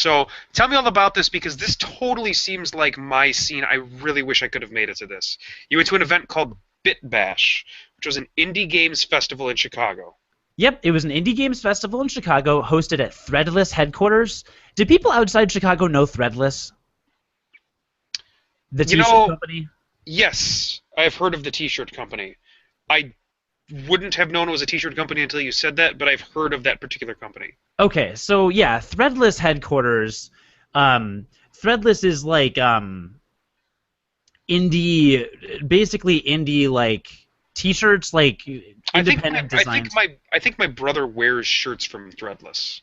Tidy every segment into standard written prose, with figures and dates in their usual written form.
So tell me all about this because this totally seems like my scene. I really wish I could have made it to this. You went to an event called Bit Bash, which was an indie games festival in Chicago. Yep, it was an indie games festival in Chicago, hosted at Threadless headquarters. Do people outside Chicago know Threadless, the You T-shirt know, company? yes, I've heard of the T-shirt company. I wouldn't have known it was a T-shirt company until you said that, but I've heard of that particular company. Okay, so yeah, Threadless headquarters. Threadless is like indie, basically indie like T-shirts, like independent designs. I think my brother wears shirts from Threadless.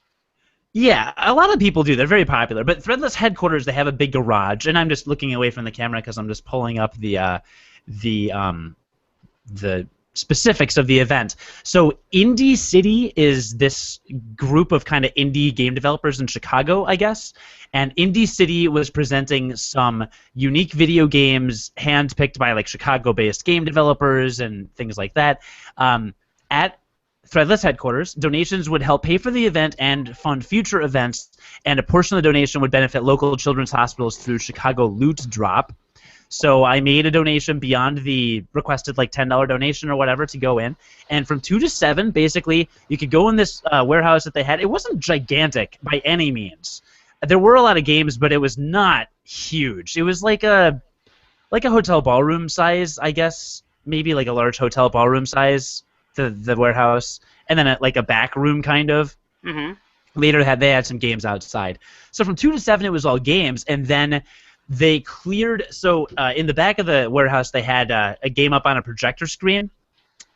Yeah, a lot of people do. They're very popular. But Threadless headquarters, they have a big garage, and I'm just looking away from the camera because I'm just pulling up the the specifics of the event. So Indie City is this group of kind of indie game developers in Chicago, I guess. And Indie City was presenting some unique video games handpicked by like Chicago-based game developers and things like that. At Threadless headquarters, donations would help pay for the event and fund future events, and a portion of the donation would benefit local children's hospitals through Chicago Loot Drop. So I made a donation beyond the requested like $10 donation or whatever to go in, and from 2 to 7, basically, you could go in this warehouse that they had. It wasn't gigantic by any means. There were a lot of games, but it was not huge. It was like a hotel ballroom size, I guess, maybe like a large hotel ballroom size. The warehouse, and then like a back room kind of. Mm-hmm. Later they had some games outside. So from 2 to 7 it was all games, and then they cleared. So in the back of the warehouse they had a game up on a projector screen,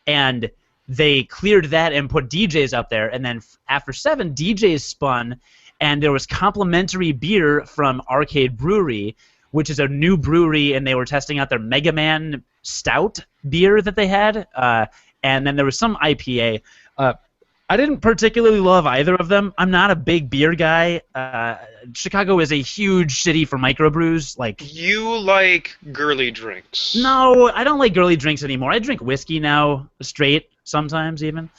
and they cleared that and put DJs up there. And then after 7, DJs spun, and there was complimentary beer from Arcade Brewery, which is a new brewery, and they were testing out their Mega Man Stout beer that they had. And then there was some IPA. I didn't particularly love either of them. I'm not a big beer guy. Chicago is a huge city for microbrews. Like, you like girly drinks. no, I don't like girly drinks anymore. I drink whiskey now, straight sometimes even.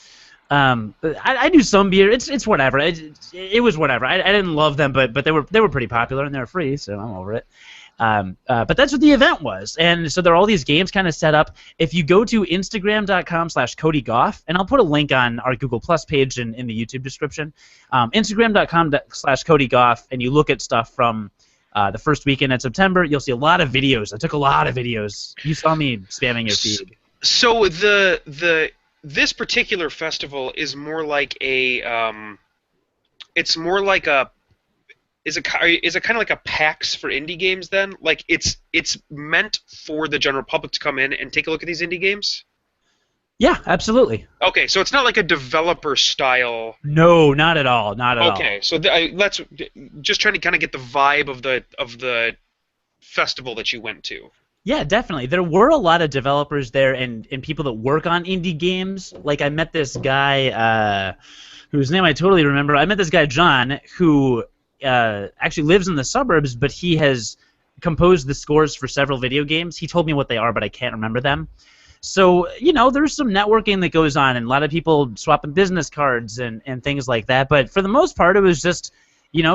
But I do some beer. It's whatever. It was whatever. I didn't love them, but they were pretty popular and they were free, so I'm over it. But that's what the event was, and so there are all these games kind of set up. If you go to Instagram.com/CodyGoff, and I'll put a link on our Google Plus page in the YouTube description, Instagram.com/CodyGoff, and you look at stuff from the first weekend in September, you'll see a lot of videos. I took a lot of videos. You saw me spamming your feed. So this particular festival is more like a it's more like a is it kind of like a PAX for indie games then? Like it's meant for the general public to come in and take a look at these indie games? Yeah, absolutely. Okay, so it's not like a developer style. No, not at all. Not at all. Okay, so let's just trying to kind of get the vibe of the festival that you went to. Yeah, definitely. There were a lot of developers there and people that work on indie games. Like I met this guy whose name I totally remember. I met this guy John who actually lives in the suburbs, but he has composed the scores for several video games. He told me what they are, but I can't remember them. So, there's some networking that goes on, and a lot of people swapping business cards and things like that. But for the most part, it was just,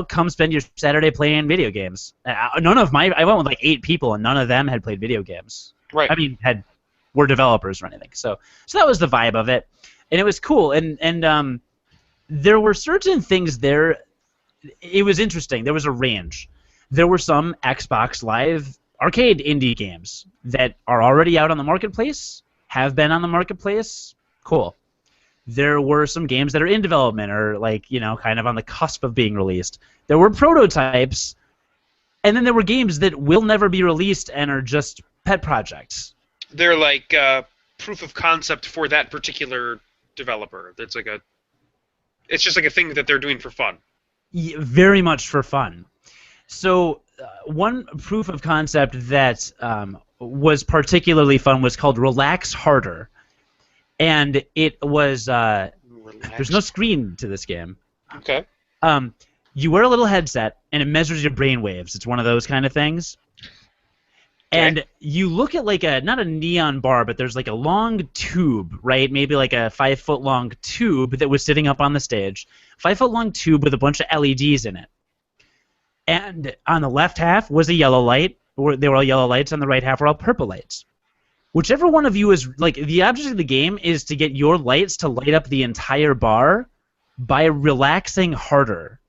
come spend your Saturday playing video games. I went with like 8 people, and none of them had played video games. Right. I mean, were developers or anything. So that was the vibe of it, and it was cool. And there were certain things there. It was interesting. There was a range. There were some Xbox Live Arcade indie games that are already out on the marketplace, have been on the marketplace. Cool. There were some games that are in development or kind of on the cusp of being released. There were prototypes, and then there were games that will never be released and are just pet projects. They're like proof of concept for that particular developer. It's just like a thing that they're doing for fun. Very much for fun. So one proof of concept that was particularly fun was called Relax Harder. And it was there's no screen to this game. Okay. You wear a little headset, and it measures your brain waves. It's one of those kind of things. Okay. And you look at not a neon bar, but there's like a long tube, right? Maybe like a 5-foot-long tube that was sitting up on the stage. 5-foot-long tube with a bunch of LEDs in it. And on the left half was a yellow light. They were all yellow lights. On the right half were all purple lights. Whichever one of you is like the object of the game is to get your lights to light up the entire bar by relaxing harder.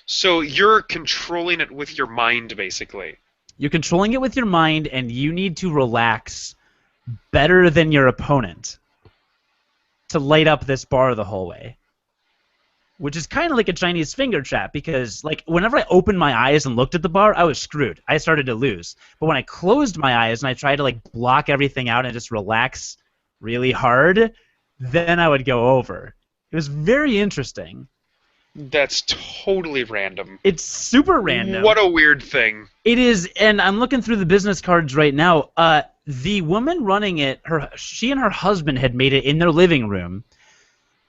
So you're controlling it with your mind, basically. You're controlling it with your mind, and you need to relax better than your opponent to light up this bar the whole way. Which is kind of like a Chinese finger trap, because like whenever I opened my eyes and looked at the bar, I was screwed. I started to lose. But when I closed my eyes and I tried to like block everything out and just relax really hard, then I would go over. It was very interesting. That's totally random. It's super random. What a weird thing. It is, and I'm looking through the business cards right now. The woman running it, she and her husband had made it in their living room.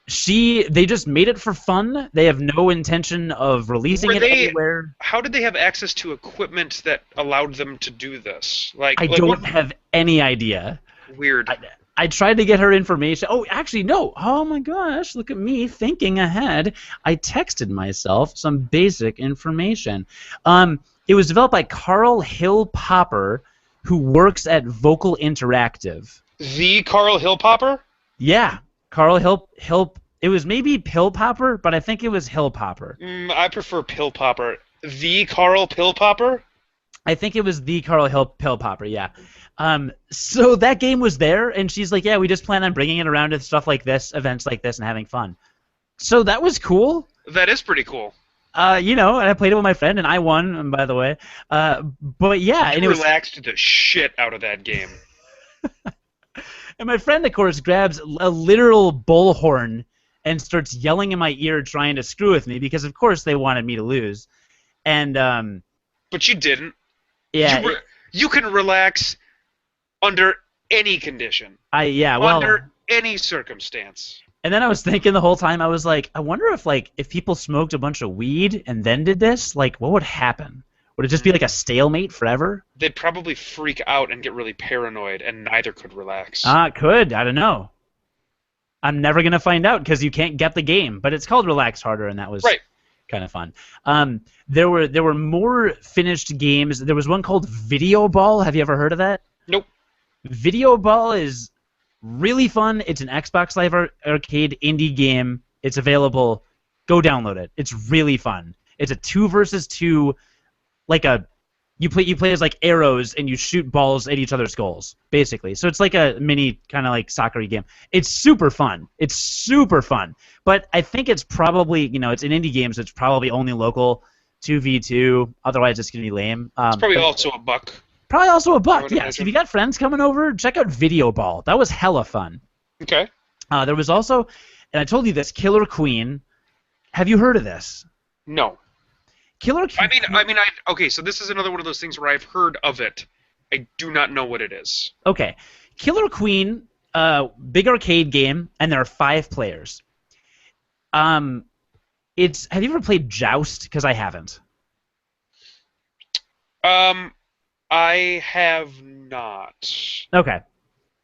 They just made it for fun. They have no intention of releasing it anywhere. How did they have access to equipment that allowed them to do this? I don't have any idea. Weird. I tried to get her information. Oh, actually, no. Oh, my gosh. Look at me thinking ahead. I texted myself some basic information. It was developed by Carl Hill Popper, who works at Vocal Interactive. The Carl Hill Popper? Yeah. Carl Hill. It was maybe Pill Popper, but I think it was Hill Popper. I prefer Pill Popper. The Carl Pill Popper? I think it was the Carl Hill Pill Popper, yeah. So that game was there, and she's like, yeah, we just plan on bringing it around to stuff like this, events like this, and having fun. So that was cool. That is pretty cool. And I played it with my friend, and I won, by the way. But yeah. You relaxed the shit out of that game. And my friend, of course, grabs a literal bullhorn and starts yelling in my ear trying to screw with me because, of course, they wanted me to lose. And but you didn't. Yeah. You can relax under any condition. Under any circumstance. And then I was thinking the whole time, I was like, I wonder if people smoked a bunch of weed and then did this, like, what would happen? Would it just be like a stalemate forever? They'd probably freak out and get really paranoid, and neither could relax. It could. I don't know. I'm never going to find out because you can't get the game. But it's called Relax Harder, and that was kind of fun. There were more finished games. There was one called Video Ball. Have you ever heard of that? Nope. Video Ball is really fun. It's an Xbox Live Arcade indie game. It's available. Go download it. It's really fun. It's a 2 versus 2, like you play as like arrows and you shoot balls at each other's goals, basically. So it's like a mini kind of like soccer-y game. It's super fun. But I think it's probably, it's an indie game, so it's probably only local 2v2. Otherwise, it's gonna be lame. It's probably also a buck. Probably also a buck. Yeah. So if you got friends coming over, check out Video Ball. That was hella fun. Okay. There was also, and I told you this, Killer Queen. Have you heard of this? No. Killer Queen. Okay, so this is another one of those things where I've heard of it. I do not know what it is. Okay. Killer Queen, big arcade game, and there are 5 players. Have you ever played Joust? Because I haven't. I have not. Okay.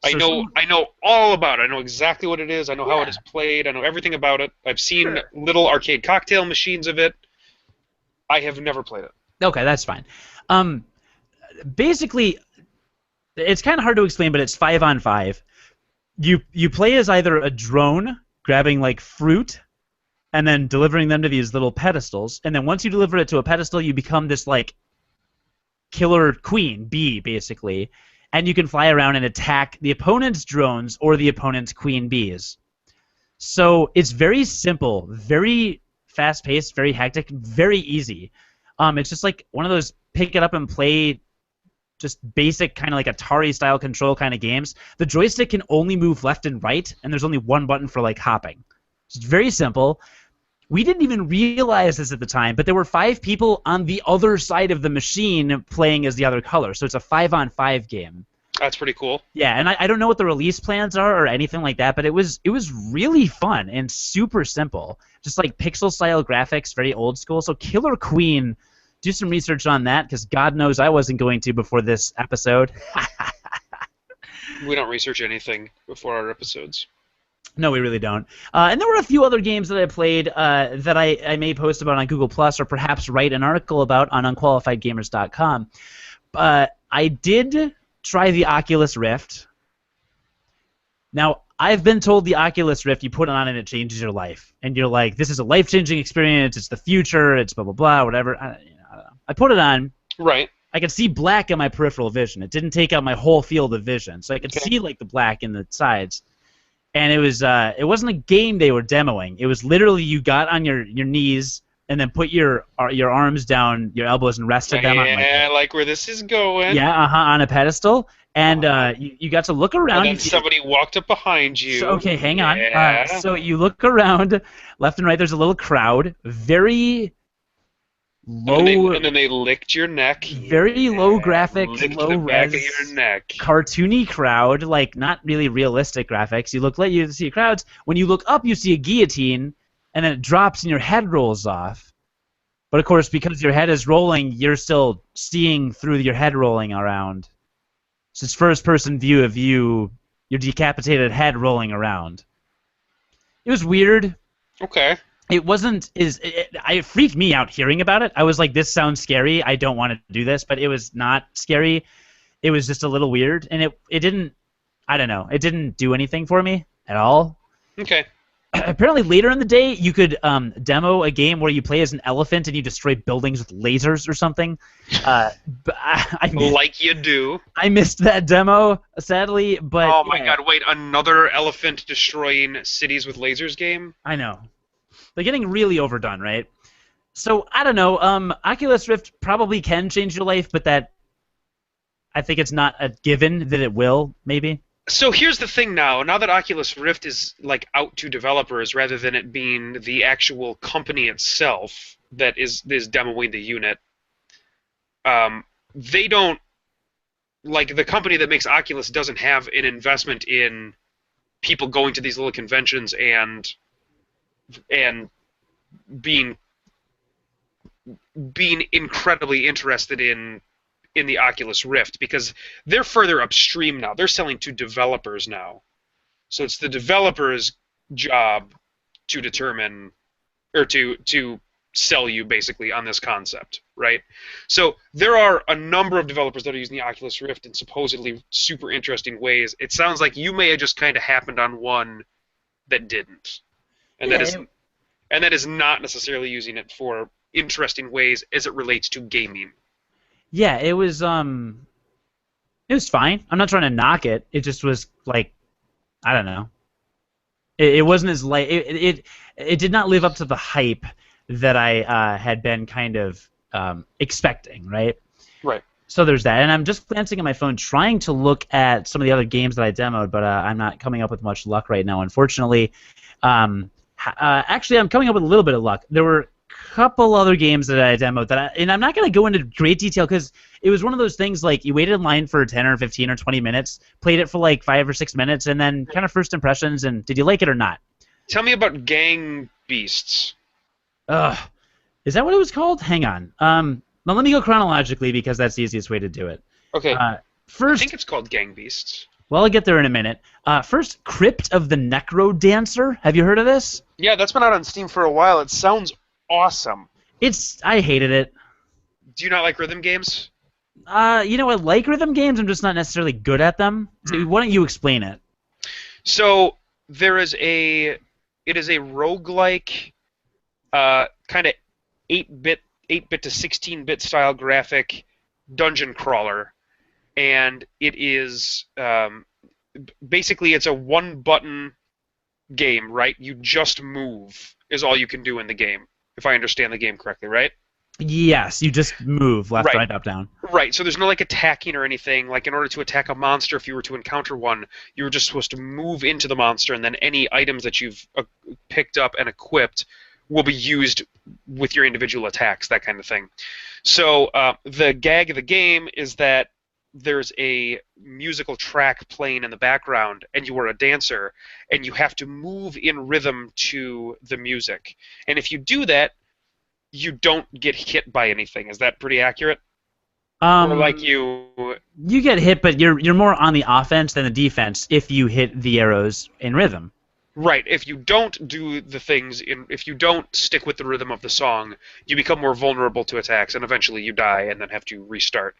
I know all about it. I know exactly what it is. I know how it is played. I know everything about it. I've seen little arcade cocktail machines of it. I have never played it. Okay, that's fine. Basically, it's kind of hard to explain, but it's 5-on-5. You play as either a drone grabbing like fruit and then delivering them to these little pedestals, and then once you deliver it to a pedestal, you become this like killer queen bee, basically, and you can fly around and attack the opponent's drones or the opponent's queen bees. So it's very simple, very fast-paced, very hectic, very easy. It's just like one of those pick it up and play, just basic kind of like Atari-style control kind of games. The joystick can only move left and right, and there's only one button for like hopping. It's very simple. We didn't even realize this at the time, but there were 5 people on the other side of the machine playing as the other color. So it's a 5-on-5 game. That's pretty cool. Yeah, and I don't know what the release plans are or anything like that, but it was really fun and super simple. Just like pixel-style graphics, very old school. So Killer Queen, do some research on that, because God knows I wasn't going to before this episode. We don't research anything before our episodes. No, we really don't. And there were a few other games that I played that I may post about on Google Plus or perhaps write an article about on unqualifiedgamers.com. I did try the Oculus Rift. Now, I've been told the Oculus Rift, you put it on and it changes your life. And you're like, this is a life-changing experience. It's the future. It's blah, blah, blah, whatever. I don't know. I put it on. Right. I could see black in my peripheral vision. It didn't take out my whole field of vision. So I could see like the black in the sides. And it wasn't a game they were demoing. It was literally you got on your knees and then put your arms down your elbows and rested them on I like where this is going. on a pedestal. And you got to look around. And then somebody walked up behind you. So, okay, hang on. So you look around left and right. There's a little crowd. Very low. And then they licked your neck. Very low graphics, licked low the back res, of your neck. cartoony crowd. Like not really realistic graphics. You see crowds. When you look up, you see a guillotine, and then it drops and your head rolls off. But of course, because your head is rolling, you're still seeing through your head rolling around. So it's first-person view of you, your decapitated head rolling around. It was weird. Okay. It wasn't it freaked me out hearing about it. I was like, this sounds scary. I don't want to do this, but it was not scary. It was just a little weird, and it didn't. I don't know. It didn't do anything for me at all. Okay. Apparently, later in the day, you could demo a game where you play as an elephant and you destroy buildings with lasers or something. But like you do. I missed that demo, sadly. But oh my god! Wait, another elephant destroying cities with lasers game? I know. They're getting really overdone, right? So I don't know. Oculus Rift probably can change your life, but I think it's not a given that it will. Maybe. So here's the thing now that Oculus Rift is like out to developers rather than it being the actual company itself that is demoing the unit, they don't, like the company that makes Oculus doesn't have an investment in people going to these little conventions and being incredibly interested in the Oculus Rift, because they're further upstream now. They're selling to developers now. So it's the developer's job to determine, or to sell you basically on this concept, right? So there are a number of developers that are using the Oculus Rift in supposedly super interesting ways. It sounds like you may have just kind of happened on one that didn't. And that is not necessarily using it for interesting ways as it relates to gaming. Yeah, it was fine. I'm not trying to knock it. It just was like, I don't know. It wasn't as light. It did not live up to the hype that I had been kind of expecting, right? Right. So there's that, and I'm just glancing at my phone, trying to look at some of the other games that I demoed, but I'm not coming up with much luck right now, unfortunately. Actually, I'm coming up with a little bit of luck. There were couple other games that I demoed and I'm not going to go into great detail because it was one of those things like you waited in line for 10 or 15 or 20 minutes, played it for like 5 or 6 minutes, and then kind of first impressions, and did you like it or not? Tell me about Gang Beasts. Is that what it was called? Hang on. Now let me go chronologically because that's the easiest way to do it. Okay. First, I think it's called Gang Beasts. Well, I'll get there in a minute. First, Crypt of the Necro Dancer. Have you heard of this? Yeah, that's been out on Steam for a while. It sounds awesome. I hated it. Do you not like rhythm games? I like rhythm games. I'm just not necessarily good at them. So why don't you explain it? So it is a roguelike, kind of 8-bit to 16-bit style graphic dungeon crawler, and it is basically it's a one-button game, right? You just move is all you can do in the game, if I understand the game correctly, right? Yes, you just move left, right, up, down. Right, so there's no like attacking or anything. Like in order to attack a monster, if you were to encounter one, you were just supposed to move into the monster, and then any items that you've picked up and equipped will be used with your individual attacks, that kind of thing. So the gag of the game is that there's a musical track playing in the background, and you are a dancer, and you have to move in rhythm to the music. And if you do that, you don't get hit by anything. Is that pretty accurate? Or like you get hit, but you're more on the offense than the defense if you hit the arrows in rhythm. Right. If you don't do the things if you don't stick with the rhythm of the song, you become more vulnerable to attacks, and eventually you die and then have to restart.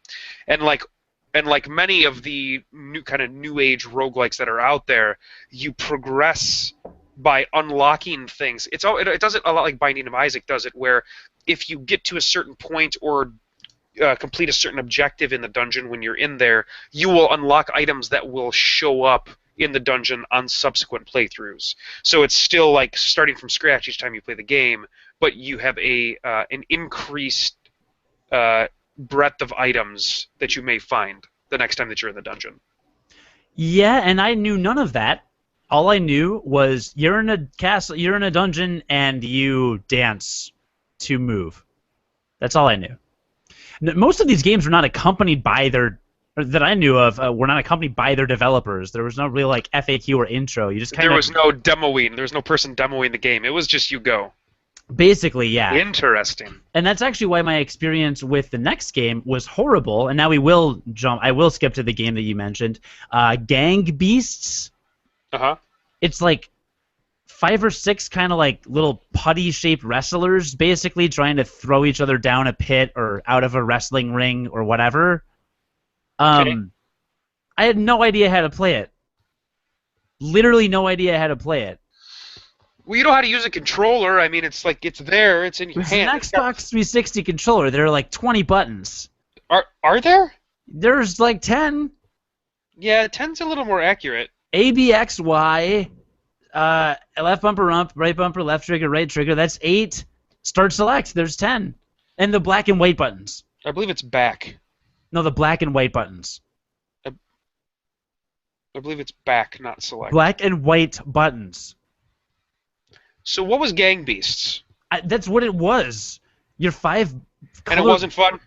And like many of the new kind of new age roguelikes that are out there, you progress by unlocking things. It does it a lot like Binding of Isaac does it, where if you get to a certain point or complete a certain objective in the dungeon when you're in there, you will unlock items that will show up in the dungeon on subsequent playthroughs. So it's still like starting from scratch each time you play the game, but you have an increased breadth of items that you may find the next time that you're in the dungeon. Yeah, and I knew none of that. All I knew was you're in a castle, you're in a dungeon, and you dance to move. That's all I knew. Most of these games were not accompanied by their, or that I knew of, were not accompanied by their developers. There was no real like FAQ or intro. You just kind There of was no demoing. There was no person demoing the game. It was just you go. basically, yeah. Interesting. And that's actually why my experience with the next game was horrible. And now we will jump. I will skip to the game that you mentioned, Gang Beasts. Uh-huh. It's like 5 or 6 kind of like little putty-shaped wrestlers, basically trying to throw each other down a pit or out of a wrestling ring or whatever. Okay. I had no idea how to play it. Literally no idea how to play it. Well, you know how to use a controller. I mean, it's like it's there. It's in your It's an hand. Xbox 360 controller. There are like 20 buttons. Are there? There's like 10. Yeah, 10's a little more accurate. A, B, X, Y, left bumper up, right bumper, left trigger, right trigger. That's 8. Start select. There's 10. And the black and white buttons. I believe it's back. No, the black and white buttons. I believe it's back, not select. Black and white buttons. So what was Gang Beasts? That's what it was. Your 5 And it wasn't fun?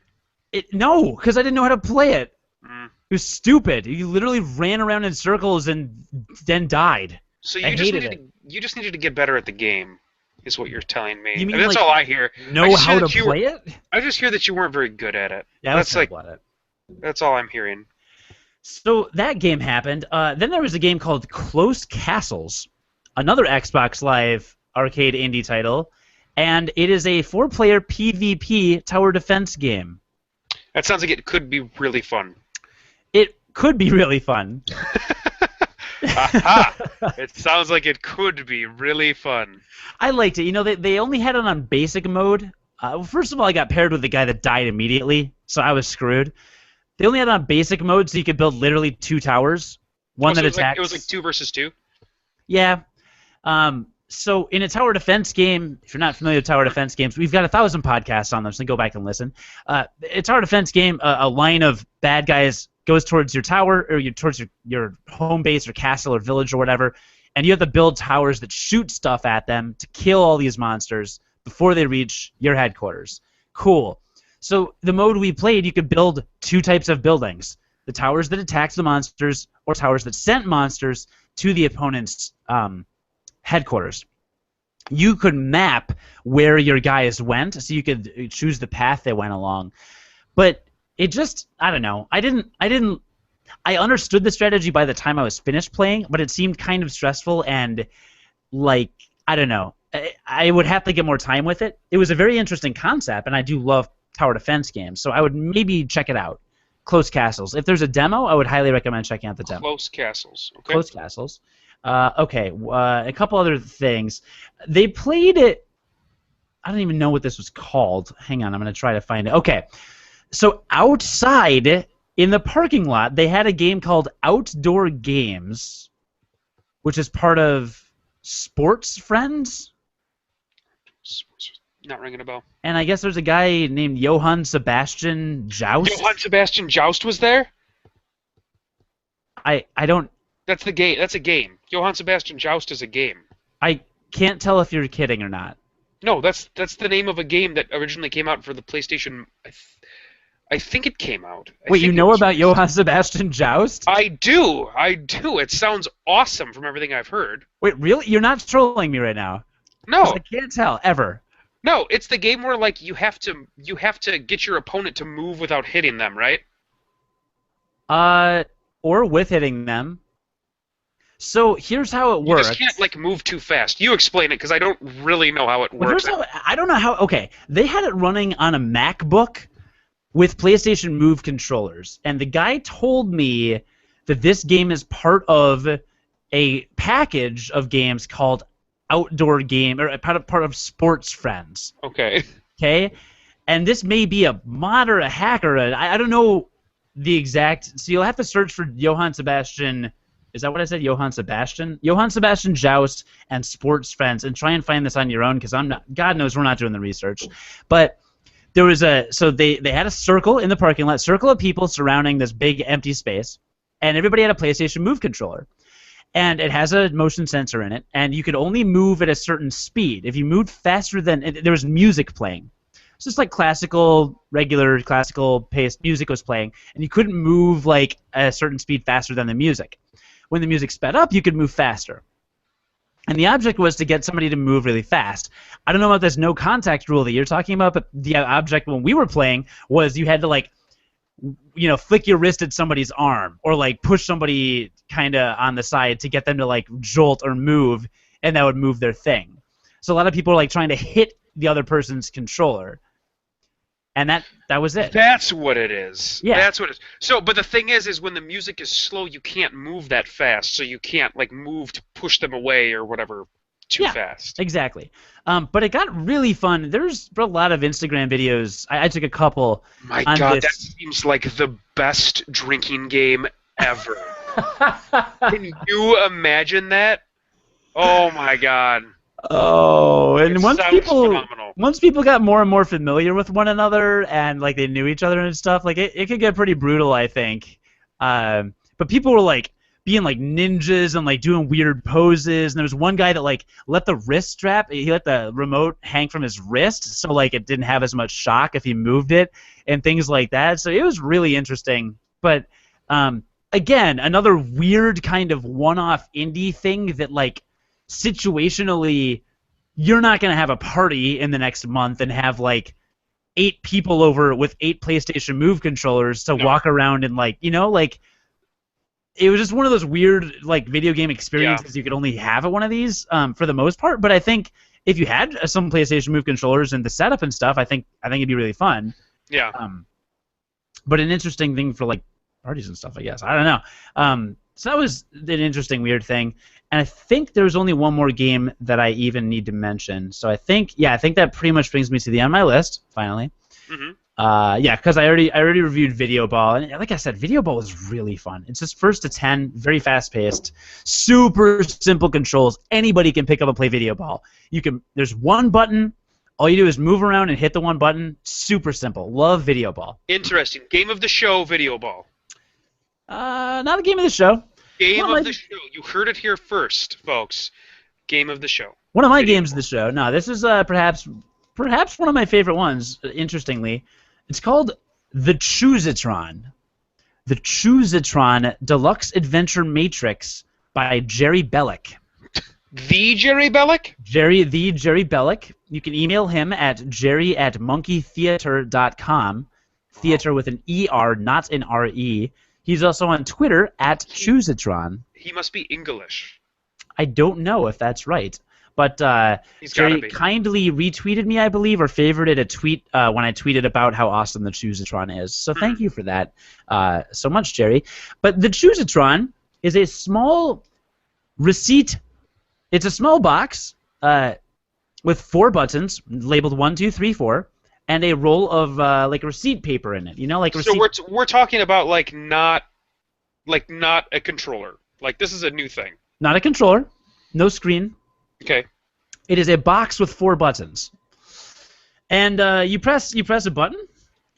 No, because I didn't know how to play it. Mm. It was stupid. You literally ran around in circles and then died. So I hated it. you just needed to get better at the game, is what you're telling me. You mean, I mean, that's like, all I hear. Know how to play it? I just hear that you weren't very good at it. Yeah, that's like at it. that's all I'm hearing. So that game happened. Then there was a game called Close Castles, another Xbox Live arcade indie title, and it is a 4-player PvP tower defense game. That sounds like it could be really fun. It could be really fun. Aha! It sounds like it could be really fun. I liked it. You know, they only had it on basic mode. First of all, I got paired with the guy that died immediately, so I was screwed. They only had it on basic mode, so you could build literally 2 towers. One that attacks. It was like 2 versus 2? Yeah. So in a tower defense game, if you're not familiar with tower defense games, we've got 1,000 podcasts on them, so go back and listen. A tower defense game, a line of bad guys goes towards your tower or towards your home base or castle or village or whatever, and you have to build towers that shoot stuff at them to kill all these monsters before they reach your headquarters. Cool. So the mode we played, you could build 2 types of buildings: the towers that attacked the monsters or towers that sent monsters to the opponent's headquarters. You could map where your guys went, so you could choose the path they went along. But it just, I don't know. I understood the strategy by the time I was finished playing, but it seemed kind of stressful and like, I don't know. I would have to get more time with it. It was a very interesting concept, and I do love tower defense games, so I would maybe check it out. Close Castles. If there's a demo, I would highly recommend checking out the demo. Close Castles. Okay. Close Castles. Okay, a couple other things. They played it. I don't even know what this was called. Hang on, I'm going to try to find it. Okay, so outside in the parking lot, they had a game called Outdoor Games, which is part of Sports Friends. Not ringing a bell. And I guess there's a guy named Johann Sebastian Joust. Johann Sebastian Joust was there? I don't. That's the game. That's a game. Johann Sebastian Joust is a game. I can't tell if you're kidding or not. No, that's the name of a game that originally came out for the PlayStation. I think it came out. Wait, you know about Johann Sebastian Joust? I do. It sounds awesome from everything I've heard. Wait, really? You're not trolling me right now? No. I can't tell ever. No, it's the game where like you have to get your opponent to move without hitting them, right? Or with hitting them. So here's how it You just can't works. like move too fast. You explain it because I don't really know how it Well, works. here's how I don't know how. Okay, they had it running on a MacBook with PlayStation Move controllers, and the guy told me that this game is part of a package of games called Outdoor Game or part of Sports Friends. Okay. Okay, and this may be a mod or a hack or I don't know the exact. So you'll have to search for Johann Sebastian. Is that what I said? Johann Sebastian? Johann Sebastian Joust and Sports Friends, and try and find this on your own because I'm not. God knows we're not doing the research, but there was they had a circle in the parking lot, circle of people surrounding this big empty space, and everybody had a PlayStation Move controller. And it has a motion sensor in it, and you could only move at a certain speed. If you moved faster than there was music playing. It's just like regular classical paced music was playing, and you couldn't move like a certain speed faster than the music. When the music sped up, you could move faster. And the object was to get somebody to move really fast. I don't know about this no contact rule that you're talking about, but the object when we were playing was you had to like, flick your wrist at somebody's arm or like push somebody kind of on the side to get them to like jolt or move, and that would move their thing. So a lot of people are like trying to hit the other person's controller, and that was it. That's what it is. Yeah. That's what it is. So, but the thing is when the music is slow, you can't move that fast, so you can't like move to push them away or whatever too fast. Exactly. But it got really fun. There's a lot of Instagram videos. I took a couple. My on God, this. that seems like the best drinking game ever. Can you imagine that? Oh my God. Oh, and It once sounds people phenomenal. once people got more and more familiar with one another and like they knew each other and stuff, like it could get pretty brutal, I think. But people were like being like ninjas and like doing weird poses, and there was one guy that like let the wrist strap, he let the remote hang from his wrist, so like it didn't have as much shock if he moved it and things like that. So it was really interesting. But again, another weird kind of one-off indie thing that like situationally you're not going to have a party in the next month and have like 8 people over with 8 PlayStation Move controllers to walk around and like, like it was just one of those weird like video game experiences you could only have at one of these for the most part. But I think if you had some PlayStation Move controllers and the setup and stuff, I think it'd be really fun. Yeah. But an interesting thing for like parties and stuff, I guess. I don't know. So that was an interesting, weird thing. And I think there's only one more game that I even need to mention. So I think that pretty much brings me to the end of my list, finally. Mm-hmm. Because I already reviewed Video Ball, and like I said, Video Ball is really fun. It's just first to 10, very fast paced, super simple controls. Anybody can pick up and play Video Ball. There's one button. All you do is move around and hit the one button. Super simple. Love Video Ball. Interesting. Game of the show, Video Ball. Not a game of the show. Game of the show. You heard it here first, folks. Game of the show. One of my games of the show. No, this is perhaps one of my favorite ones, interestingly. It's called The Choositron. The Choositron Deluxe Adventure Matrix by Jerry Bellick. The Jerry Bellick? Jerry Bellick. You can email him at jerry@monkeytheater.com. Theater with an E-R, not an R-E. He's also on Twitter at Choositron. He must be English. I don't know if that's right. But Jerry kindly retweeted me, I believe, or favorited a tweet when I tweeted about how awesome the Choositron is. So thank you for that so much, Jerry. But the Choositron is a small receipt. It's a small box with 4 buttons labeled 1, 2, 3, 4. And a roll of like receipt paper in it, like receipt. So we're talking about like not a controller. Like this is a new thing. Not a controller, no screen. Okay. It is a box with 4 buttons, and you press a button,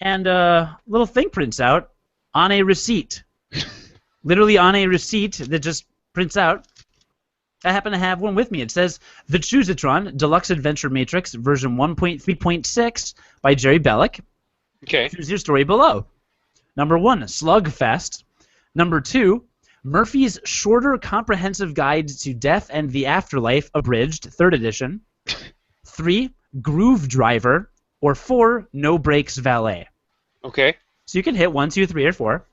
and a little thing prints out on a receipt, literally on a receipt that just prints out. I happen to have one with me. It says The Choositron Deluxe Adventure Matrix version 1.3.6 by Jerry Bellick. Okay. Choose your story below. Number 1, Slugfest. Number 2, Murphy's Shorter Comprehensive Guide to Death and the Afterlife Abridged, 3rd edition. 3, Groove Driver. Or 4, No Brakes Valet. Okay. So you can hit 1, 2, 3, or 4.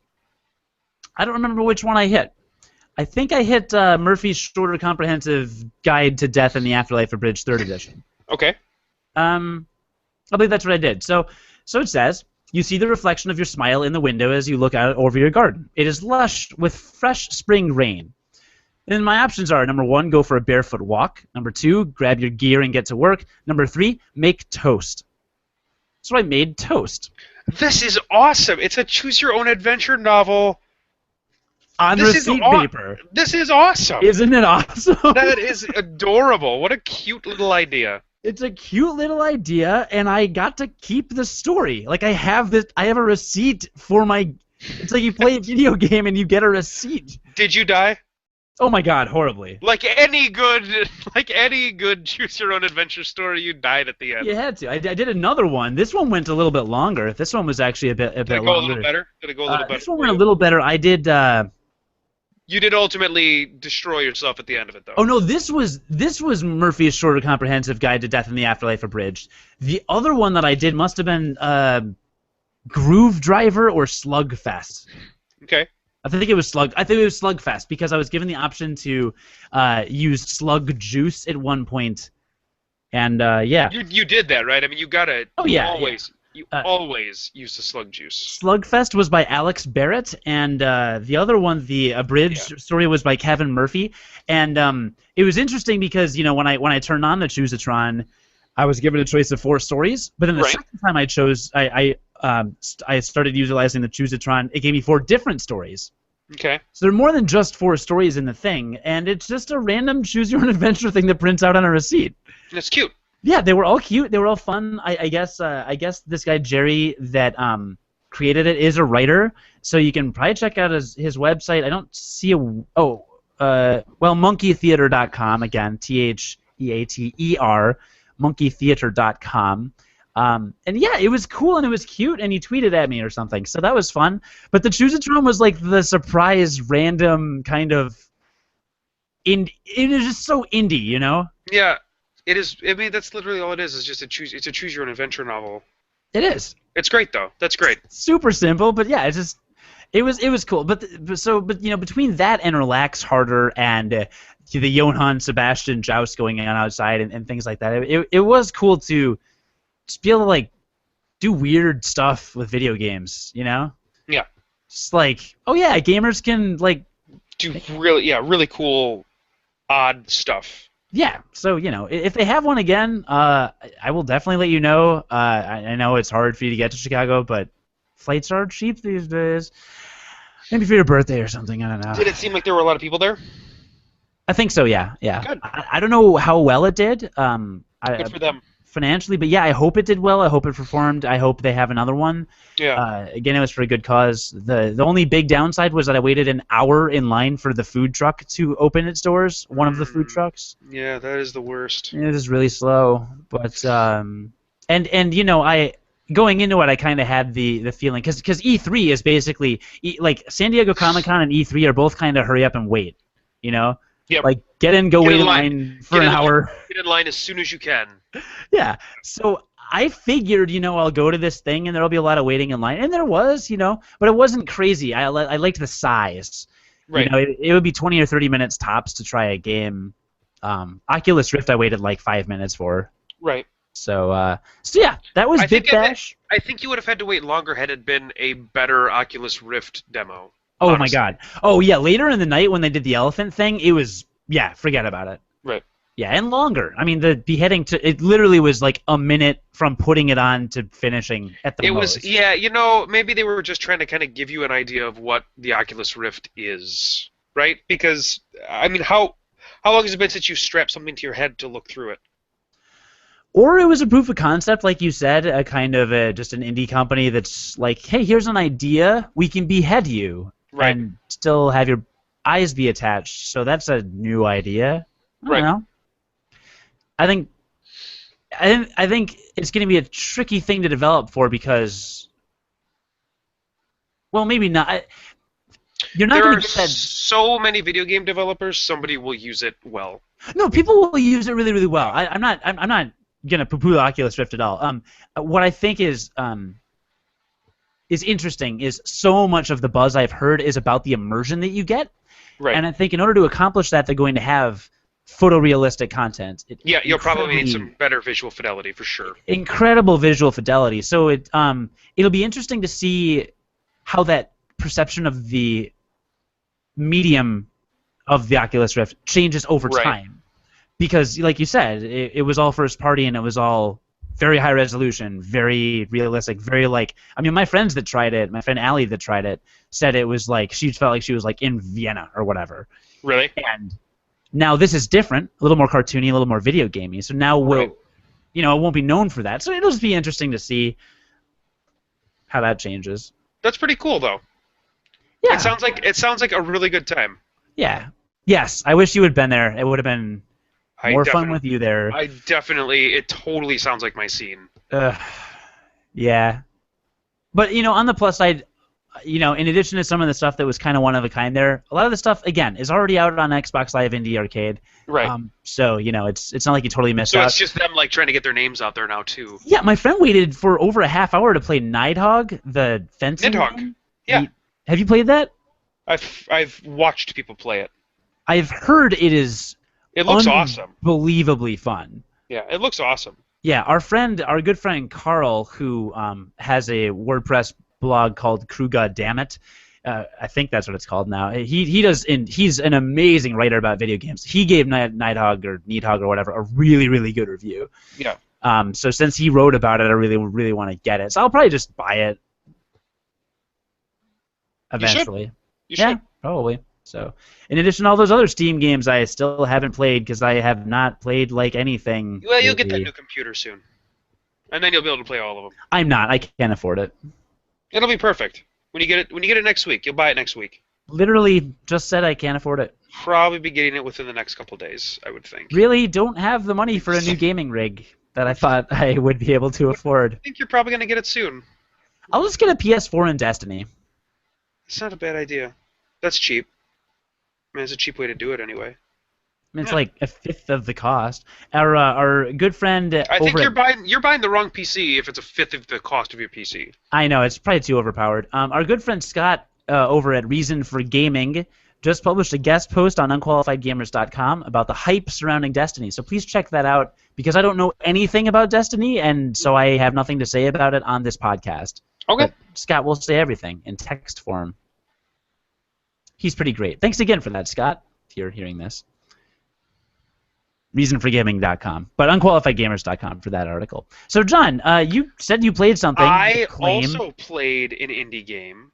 I don't remember which one I hit. I think I hit Murphy's Shorter Comprehensive Guide to Death in the Afterlife Abridged 3rd Edition. Okay. I believe that's what I did. So it says, you see the reflection of your smile in the window as you look out over your garden. It is lush with fresh spring rain. And my options are, number 1, go for a barefoot walk. Number 2, grab your gear and get to work. Number 3, make toast. So I made toast. This is awesome. It's a choose-your-own-adventure novel. On receipt paper. This is awesome. Isn't it awesome? That is adorable. What a cute little idea. It's a cute little idea, and I got to keep the story. Like, I have a receipt for my... It's like you play a video game and you get a receipt. Did you die? Oh my god, horribly. Like any good choose-your-own-adventure story, you died at the end. You had to. I did another one. This one went a little bit longer. This one was actually a bit longer. Did it go a little better? Did it go a little better? This one went a little better. I did... You did ultimately destroy yourself at the end of it, though. Oh no, this was Murphy's Shorter Comprehensive Guide to Death in the Afterlife Abridged. The other one that I did must have been Groove Driver or Slugfest. Okay. I think it was Slugfest because I was given the option to use slug juice at one point, and yeah. You did that, right? I mean, you gotta. Oh yeah. Always. Yeah. You always use the slug juice. Slugfest was by Alex Barrett, and the other one, the abridged story, was by Kevin Murphy. And it was interesting because when I turned on the Choosatron, I was given a choice of 4 stories. But then the second time I chose, I started utilizing the Choosatron. It gave me 4 different stories. Okay. So there are more than just 4 stories in the thing, and it's just a random choose-your-own-adventure thing that prints out on a receipt. That's cute. Yeah, they were all cute. They were all fun. I guess this guy Jerry that created it is a writer, so you can probably check out his website. I don't see monkeytheater.com again, THEATER, monkeytheater.com. And yeah, it was cool and it was cute, and he tweeted at me or something, so that was fun. But the Choosatron was like the surprise, random kind of. It is just so indie, Yeah. It is. I mean, that's literally all it is. It's just It's a choose your own adventure novel. It is. It's great though. That's great. Super simple, but yeah, it was cool. But between that and Relax Harder and the Johann Sebastian joust going on outside and things like that, it was cool to just be able to like do weird stuff with video games. Yeah. Just like, oh yeah, gamers can like do really cool, odd stuff. Yeah, so if they have one again, I will definitely let you know. I know it's hard for you to get to Chicago, but flights are cheap these days. Maybe for your birthday or something. I don't know. Did it seem like there were a lot of people there? I think so. Yeah. Good. I don't know how well it did. Good for them. Financially, but yeah, I hope it did well. I hope it performed. I hope they have another one. Yeah. Again, it was for a good cause. The only big downside was that I waited an hour in line for the food truck to open its doors. One of the food trucks. Yeah, that is the worst. It is really slow, but and I going into it, I kind of had the feeling because E3 is basically like San Diego Comic-Con and E3 are both kind of hurry up and wait. Yep. Like get in, wait in line for an hour. Get in line as soon as you can. Yeah. So I figured, I'll go to this thing and there'll be a lot of waiting in line, and there was, but it wasn't crazy. I liked the size. Right. It would be 20 or 30 minutes tops to try a game. Oculus Rift I waited like 5 minutes for. Right. So yeah, that was Big Bash. I think you would have had to wait longer had it been a better Oculus Rift demo. Oh honestly. My God. Oh yeah, later in the night when they did the elephant thing, it was forget about it. Right. Yeah, and longer. I mean, the beheading it literally was like a minute from putting it on to finishing at the most. It was maybe they were just trying to kind of give you an idea of what the Oculus Rift is, right? Because I mean, how long has it been since you strapped something to your head to look through it? Or it was a proof of concept, like you said, a kind of just an indie company that's like, hey, here's an idea, we can behead you, right, and still have your eyes be attached. So that's a new idea. I don't know. I think it's going to be a tricky thing to develop for because, well, maybe not. You're not going to get that. So many video game developers, somebody will use it well. No, people will use it really, really well. I'm not gonna poo-poo the Oculus Rift at all. What I think is interesting is so much of the buzz I've heard is about the immersion that you get. Right. And I think in order to accomplish that, they're going to have photorealistic content. Yeah, you'll probably need Incredibly some better visual fidelity for sure. incredible visual fidelity. So it'll be interesting to see how that perception of the medium of the Oculus Rift changes over Right. time. Because, like you said, it was all first party and it was all very high resolution, very realistic, very like. I mean, my friends that tried it, my friend Allie that tried it, said it was like she felt like she was like in Vienna or whatever. Really? And now this is different, a little more cartoony, a little more video gamey. So now Right. it won't be known for that. So it'll just be interesting to see how that changes. That's pretty cool though. Yeah, It sounds like a really good time. yeah, yes. I wish you had been there. It would have been I more fun definitely with you there. it totally sounds like my scene. Uh, yeah, but on the plus side, in addition to some of the stuff that was kind of one of a kind there, a lot of the stuff again is already out on Xbox Live Indie Arcade. Right. So it's not like you totally missed So out. it's just them like trying to get their names out there now too. Yeah, my friend waited for over a half hour to play Nidhogg, the fencing Nidhogg. game. Yeah. Have you played that? I've watched people play it. I've heard it is It looks awesome. unbelievably fun. Yeah, it looks awesome. Yeah, our good friend Carl, who has a WordPress blog called Crew God Damn It. I think that's what it's called now. He's an amazing writer about video games. He gave Nidhogg or whatever a really, really good review. Yeah. So since he wrote about it, I really, really want to get it. So I'll probably just buy it eventually. You Yeah, should. probably. So, in addition to all those other Steam games, I still haven't played because I have not played like anything. Well, you'll get that lately. new computer soon, and then you'll be able to play all of them. I'm not. I can't afford it. It'll be perfect when you get it. When you get it next week, you'll buy it next week. Literally just said I can't afford it. Probably be getting it within the next couple days, I would think. Really don't have the money for a new gaming rig that I thought I would be able to afford. I think you're probably gonna get it soon. I'll just get a PS4 and Destiny. It's not a bad idea. That's cheap. I mean, it's a cheap way to do it anyway. I mean, it's Yeah. like a fifth of the cost. Our good friend I think over at, you're buying the wrong PC if it's a fifth of the cost of your PC. I know it's probably too overpowered. Our good friend Scott over at Reason for Gaming just published a guest post on unqualifiedgamers.com about the hype surrounding Destiny. So please check that out because I don't know anything about Destiny, and so I have nothing to say about it on this podcast. Okay. But Scott will say everything in text form. He's pretty great. Thanks again for that, Scott, if you're hearing this. Reasonforgaming.com, but unqualifiedgamers.com for that article. So, John, you said you played something. I Claim. also played an indie game.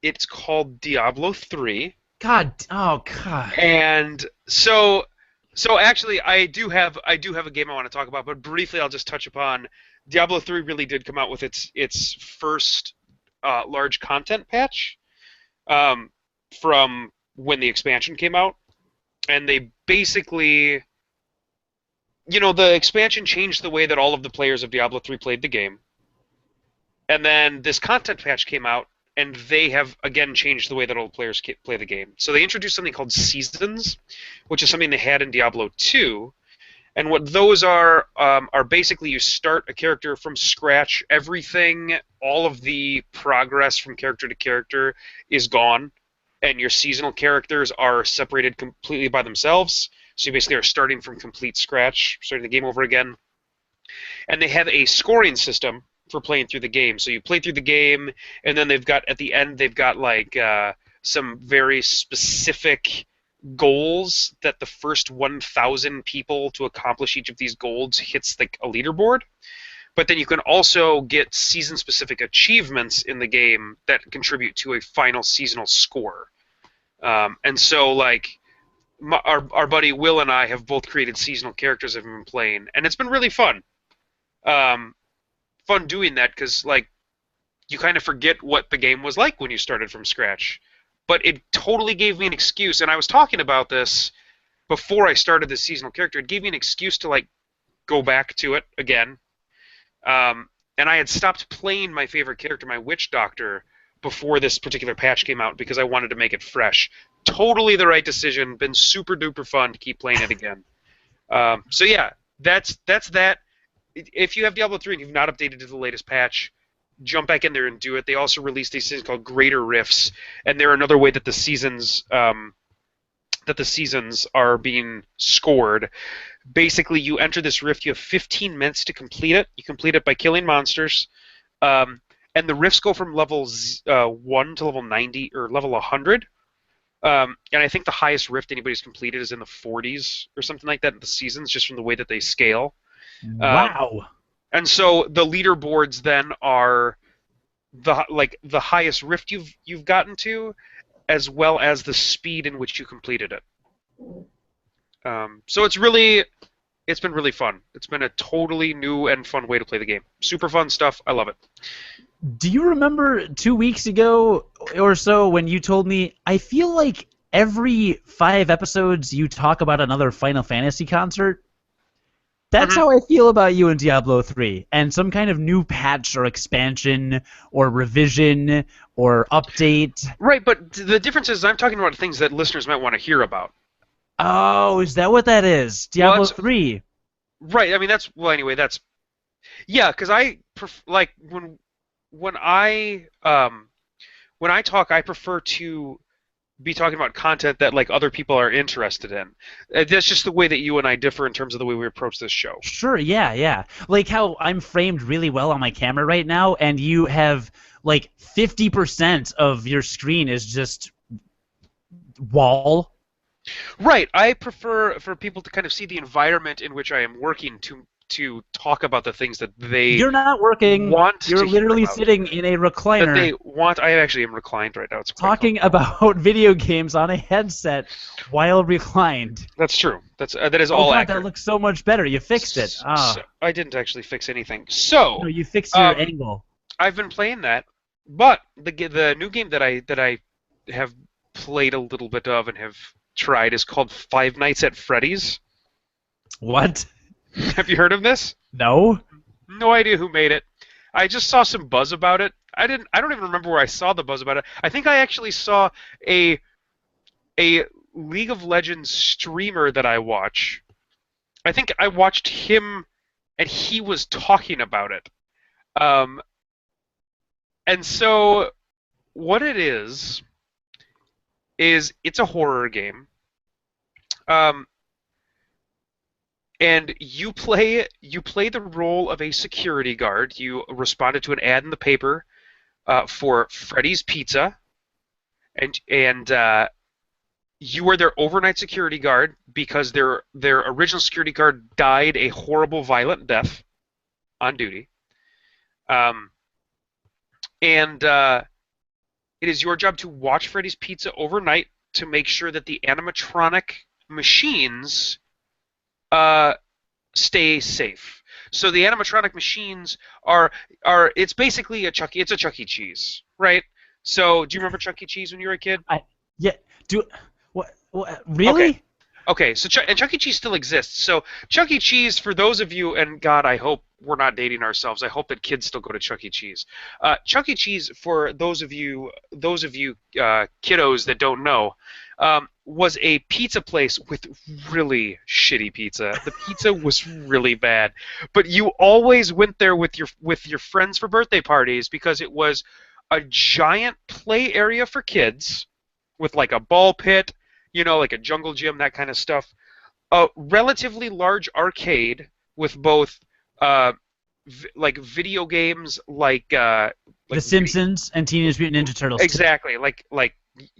It's called Diablo 3. God, oh God. And so actually I do have a game I want to talk about, but briefly I'll just touch upon Diablo 3 really did come out with its first large content patch from when the expansion came out. And they basically, the expansion changed the way that all of the players of Diablo 3 played the game. And then this content patch came out, and they have, again, changed the way that all players play the game. So they introduced something called Seasons, which is something they had in Diablo 2. And what those are basically you start a character from scratch. Everything, all of the progress from character to character is gone. And your seasonal characters are separated completely by themselves. So you basically are starting from complete scratch, starting the game over again. And they have a scoring system for playing through the game. So you play through the game, and then at the end, they've got like some very specific goals that the first 1,000 people to accomplish each of these goals hits like a leaderboard. But then you can also get season-specific achievements in the game that contribute to a final seasonal score. And so, like, our buddy Will and I have both created seasonal characters that have been playing, and it's been really fun. Fun doing that because, like, you kind of forget what the game was like when you started from scratch. But it totally gave me an excuse, and I was talking about this before I started this seasonal character. It gave me an excuse to, like, go back to it again. And I had stopped playing my favorite character, my Witch Doctor, before this particular patch came out because I wanted to make it fresh. Totally the right decision. Been super duper fun to keep playing it again. So yeah, that's that. If you have Diablo 3 and you've not updated to the latest patch, jump back in there and do it. They also released these things called greater rifts, and they're another way that the seasons are being scored. Basically, you enter this rift. You have 15 minutes to complete it. You complete it by killing monsters. Um, and the rifts go from level 1 to level 90 or level 100. And I think the highest rift anybody's completed is in the 40s or something like that in the seasons, just from the way that they scale. Um, Wow. and so the leaderboards then are the highest rift you've gotten to, as well as the speed in which you completed it. So it's been really fun. It's been a totally new and fun way to play the game. Super fun stuff. I love it. Do you remember 2 weeks ago or so when you told me, I feel like every 5 episodes you talk about another Final Fantasy concert? That's Mhm. how I feel about you in Diablo 3. And some kind of new patch or expansion or revision or update. Right, but the difference is I'm talking about things that listeners might want to hear about. Oh, is that what that is? Well, Diablo that's 3. right. I mean, that's well. Anyway, that's yeah. Because like when I talk, I prefer to be talking about content that like other people are interested in. That's just the way that you and I differ in terms of the way we approach this show. Sure, yeah, yeah. Like how I'm framed really well on my camera right now, and you have like 50% of your screen is just wall. Right. I prefer for people to kind of see the environment in which I am working to talk about the things that they You're not working. want You're to hear literally about. sitting in a That recliner they want. I actually am reclined right now. It's quite talking comfortable. about video games on a headset while reclined. That's true. That is Oh all god, that accurate. looks so much better. You fixed it. So, Ah, I didn't actually fix anything. no, So, you fixed your um, angle. I've been playing that, but the new game that I have played a little bit of and have tried is called Five Nights at Freddy's. What? Have you heard of this? No? No idea who made it. I just saw some buzz about it. I don't even remember where I saw the buzz about it. I think I actually saw a a League of Legends streamer that I watch. I think I watched him and he was talking about it. Um, and so what it is it's a horror game. Um, and you play the role of a security guard. You responded to an ad in the paper for Freddy's Pizza, and you were their overnight security guard because their original security guard died a horrible, violent death on duty. Um, and it is your job to watch Freddy's Pizza overnight to make sure that the animatronic machines uh, stay safe. So the animatronic machines are it's basically it's a Chuck E. Cheese, right? So do you remember Chuck E. Cheese when you were a kid? I yeah, do what Okay. really? Okay, so and Chuck E. Cheese still exists. So Chuck E. Cheese, for those of you, and God, I hope we're not dating ourselves. I hope that kids still go to Chuck E. Cheese. Chuck E. Cheese, for those of you kiddos that don't know, was a pizza place with really shitty pizza. The pizza was really bad, but you always went there with your friends for birthday parties because it was a giant play area for kids with like a ball pit, like a jungle gym, that kind of stuff. A relatively large arcade with both uh, like video games, The like Simpsons and Teenage Mutant Ninja Turtles 2. exactly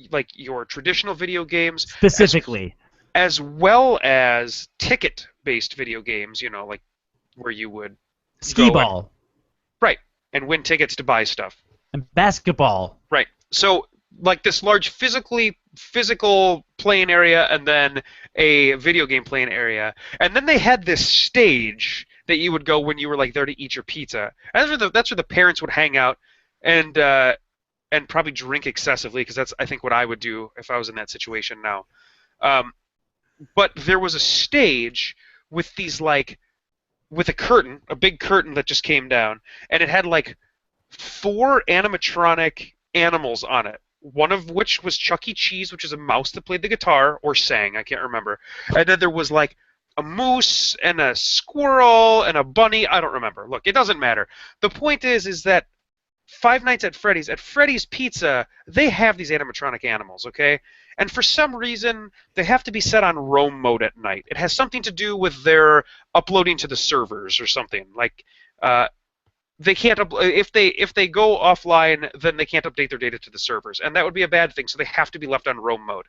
like your traditional video games, Specifically. as well as ticket-based video games. Like where you would Skee go and ball right and win tickets to buy stuff. and basketball. Right. So like this large physical playing area and then a video game playing area. And then they had this stage that you would go when you were like there to eat your pizza. And that's where the parents would hang out and probably drink excessively because that's I think what I would do if I was in that situation now. Um, but there was a stage with these like with a curtain, a big curtain that just came down, and it had like four animatronic animals on it. One of which was Chuck E. Cheese, which is a mouse that played the guitar or sang, I can't remember. And then there was like a moose and a squirrel and a bunny. I don't remember. Look, it doesn't matter. The point is that Five Nights at Freddy's Pizza, they have these animatronic animals, okay? And for some reason, they have to be set on roam mode at night. It has something to do with their uploading to the servers or something. Like, uh, they can't if they go offline, then they can't update their data to the servers, and that would be a bad thing. So they have to be left on roam mode.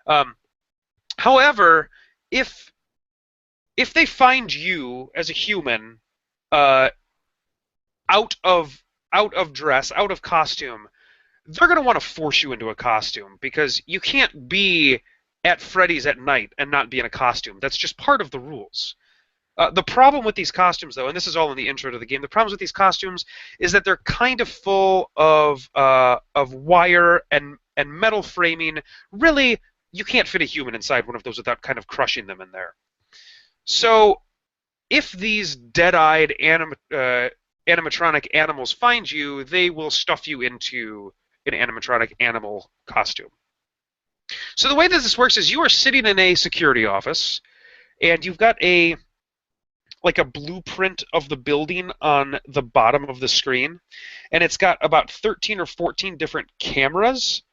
Um, However, if they find you as a human uh, out of dress, out of costume, they're going to want to force you into a costume because you can't be at Freddy's at night and not be in a costume. That's just part of the rules. The problem with these costumes, though, and this is all in the intro to the game, the problems with these costumes is that they're kind of full of wire and metal framing. Really, you can't fit a human inside one of those without kind of crushing them in there. So if these dead-eyed animatronic animals find you, they will stuff you into an animatronic animal costume. So the way that this works is you are sitting in a security office, and you've got a blueprint of the building on the bottom of the screen, and it's got about 13 or 14 different cameras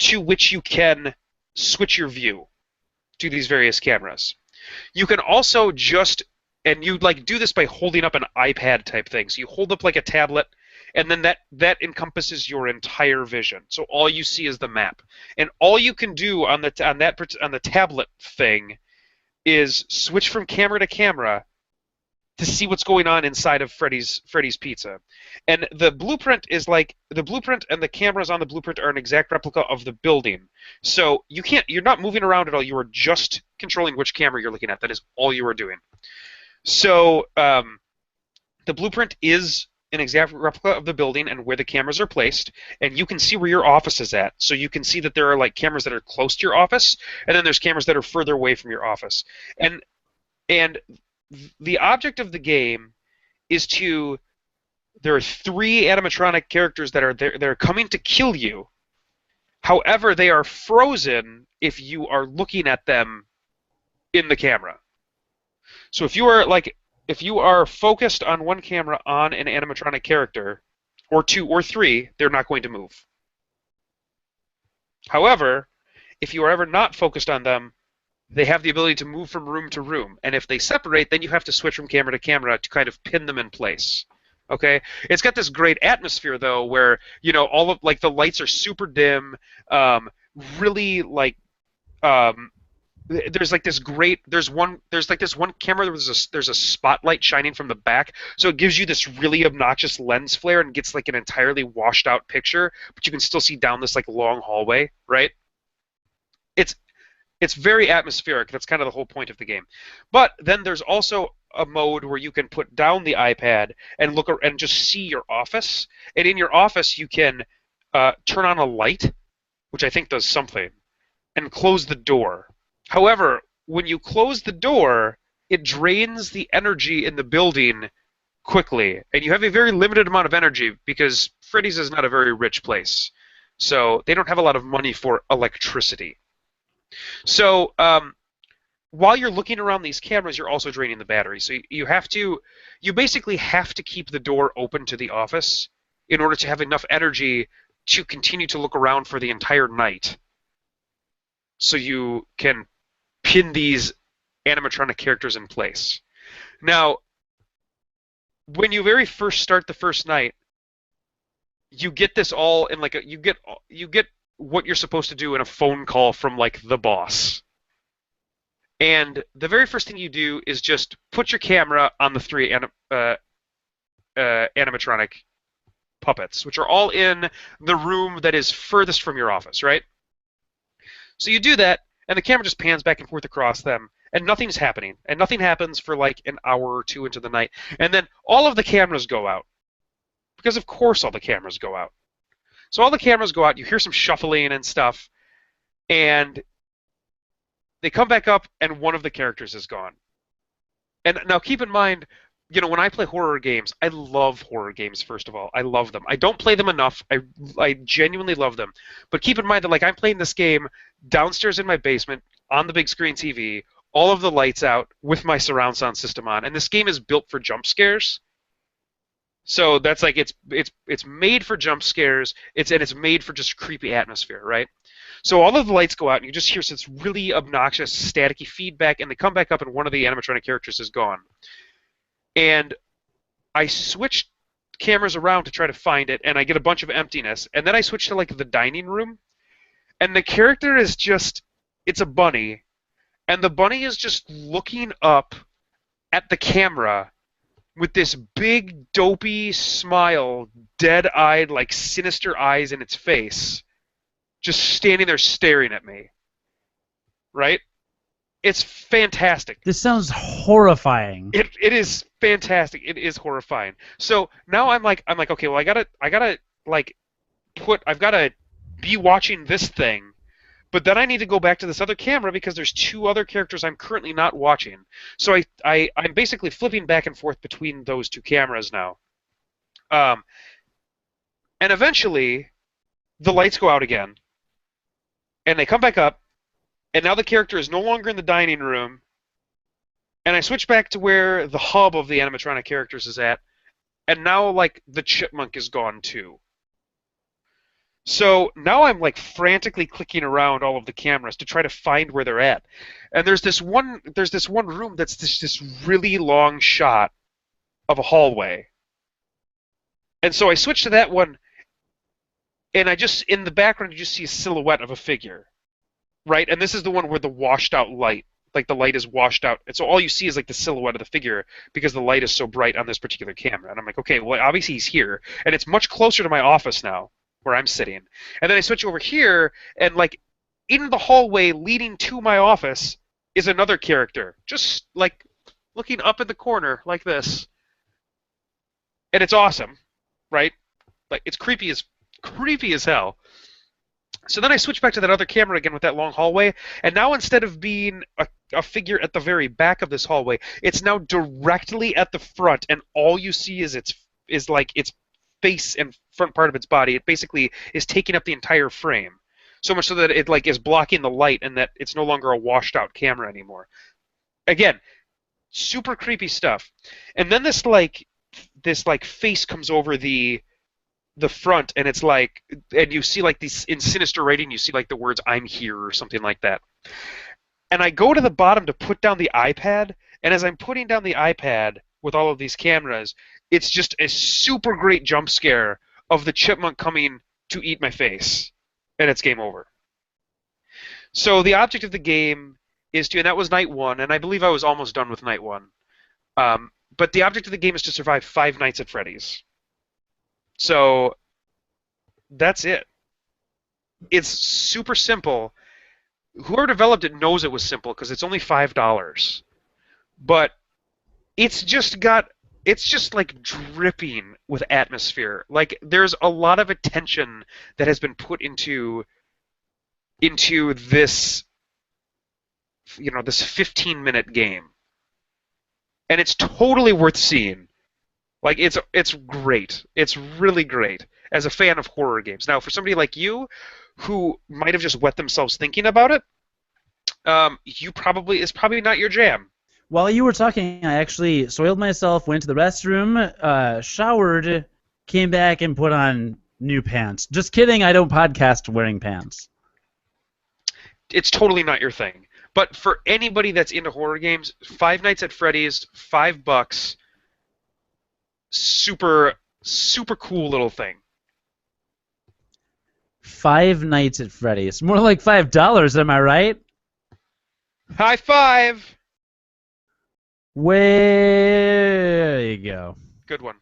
to which you can switch your view to these various cameras. You can also and you do this by holding up an iPad type thing. So you hold up like a tablet, and then that encompasses your entire vision. So all you see is the map, and all you can do on the tablet thing is switch from camera to camera to see what's going on inside of Freddy's Pizza. And the blueprint and the cameras on the blueprint are an exact replica of the building. So you're not moving around at all. You are just controlling which camera you're looking at. That is all you are doing. So the blueprint is an exact replica of the building and where the cameras are placed, and you can see where your office is at. So you can see that there are cameras that are close to your office, and then there's cameras that are further away from your office. And the object of the game is there are 3 animatronic characters that are there. They're coming to kill you. However, they are frozen if you are looking at them in the camera. So if you are focused on one camera on an animatronic character, or 2 or 3, they're not going to move. However, if you are ever not focused on them, they have the ability to move from room to room, and if they separate, then you have to switch from camera to camera to kind of pin them in place. Okay, it's got this great atmosphere though, where all of the lights are super dim, really there's this one camera there's a spotlight shining from the back, so it gives you this really obnoxious lens flare and gets an entirely washed out picture, but you can still see down this long hallway, right? It's very atmospheric. That's kind of the whole point of the game. But then there's also a mode where you can put down the iPad and look and just see your office. And in your office, you can turn on a light, which I think does something, and close the door. However, when you close the door, it drains the energy in the building quickly, and you have a very limited amount of energy because Freddy's is not a very rich place. So they don't have a lot of money for electricity. So while you're looking around these cameras, you're also draining the battery. So you basically have to keep the door open to the office in order to have enough energy to continue to look around for the entire night, so you can pin these animatronic characters in place. Now, when you very first start the first night, you get this all in you get what you're supposed to do in a phone call from the boss. And the very first thing you do is just put your camera on the 3 animatronic puppets, which are all in the room that is furthest from your office, right? So you do that, and the camera just pans back and forth across them, and nothing's happening. And nothing happens for an hour or 2 into the night. And then all of the cameras go out. Because of course all the cameras go out. So all the cameras go out, you hear some shuffling and stuff, and they come back up, and one of the characters is gone. And now keep in mind, when I play horror games, I love horror games, first of all. I love them. I don't play them enough. I genuinely love them. But keep in mind that I'm playing this game downstairs in my basement, on the big screen TV, all of the lights out, with my surround sound system on. And this game is built for jump scares. So that's like it's made for jump scares. It's made for just creepy atmosphere, right? So all of the lights go out, and you just hear this really obnoxious, staticky feedback, and they come back up, and one of the animatronic characters is gone. And I switch cameras around to try to find it, and I get a bunch of emptiness. And then I switch to like the dining room, and the character is just it's a bunny, and the bunny is just looking up at the camera with this big dopey smile, dead-eyed, like sinister eyes in its face, just standing there staring at me. Right? It's fantastic. This sounds horrifying. It is fantastic. It is horrifying. So now I'm like okay, well I gotta like I've gotta be watching this thing, but then I need to go back to this other camera because there's two other characters I'm currently not watching. So I'm basically flipping back and forth between those two cameras now. Um, and eventually the lights go out again, and they come back up, and now the character is no longer in the dining room, and I switch back to where the hub of the animatronic characters is at, and now like the chipmunk is gone too. So now I'm like frantically clicking around all of the cameras to try to find where they're at. And there's this one room that's this really long shot of a hallway. And so I switch to that one, and I just in the background you just see a silhouette of a figure. Right? And this is the one where the washed out light, like the light is washed out. And so all you see is like the silhouette of the figure because the light is so bright on this particular camera. And I'm like, okay, well obviously he's here. And it's much closer to my office now where I'm sitting. And then I switch over here, and like in the hallway leading to my office is another character, just like looking up in the corner like this. And it's awesome, right? Like it's creepy as hell. So then I switch back to that other camera again with that long hallway, and now instead of being a figure at the very back of this hallway, it's now directly at the front, and all you see is like its face and front part of its body. It basically is taking up the entire frame, so much so that it like is blocking the light, and that it's no longer a washed out camera anymore. Again, super creepy stuff. And then this like face comes over the front, and it's like, and you see like these in sinister writing, you see like the words "I'm here" or something like that. And I go to the bottom to put down the iPad, and as I'm putting down the iPad with all of these cameras, it's just a super great jump scare of the chipmunk coming to eat my face, and it's game over. So the object of the game is to, and that was night one, and I believe I was almost done with night one. But the object of the game is to survive 5 nights at Freddy's. So that's it. It's super simple. Whoever developed it knows it was simple because it's only $5. But it's just like dripping with atmosphere. Like there's a lot of attention that has been put into this this 15-minute game. And it's totally worth seeing. Like it's great. It's really great as a fan of horror games. Now, for somebody like you, who might have just wet themselves thinking about it, it's probably not your jam. While you were talking, I actually soiled myself, went to the restroom, showered, came back, and put on new pants. Just kidding, I don't podcast wearing pants. It's totally not your thing. But for anybody that's into horror games, 5 Nights at Freddy's, $5, super super cool little thing. 5 nights at Freddy's. More like $5, am I right? High five. There you go. Good one.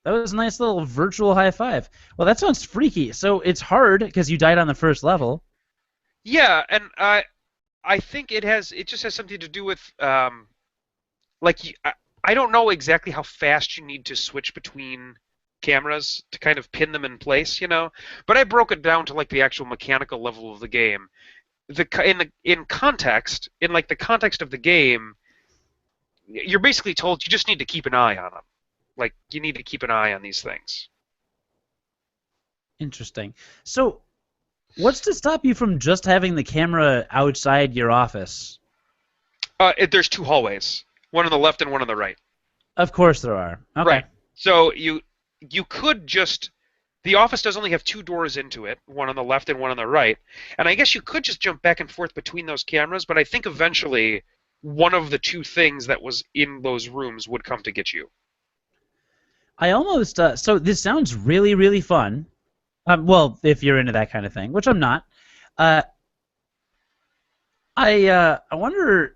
That was a nice little virtual high five. Well, that sounds freaky. So it's hard because you died on the first level. Yeah, and I think it just has something to do with like I don't know exactly how fast you need to switch between cameras to kind of pin them in place, but I broke it down to like the actual mechanical level of the game. In context, in like the context of the game, you're basically told you just need to keep an eye on them. Like you need to keep an eye on these things. Interesting. So, what's to stop you from just having the camera outside your office? There's two hallways, one on the left and one on the right. Of course there are. Okay. Right. So you could just the office does only have two doors into it, one on the left and one on the right. And I guess you could just jump back and forth between those cameras, but I think eventually one of the two things that was in those rooms would come to get you. I almost so this sounds really really fun. Well, if you're into that kind of thing, which I'm not. Uh, I wonder.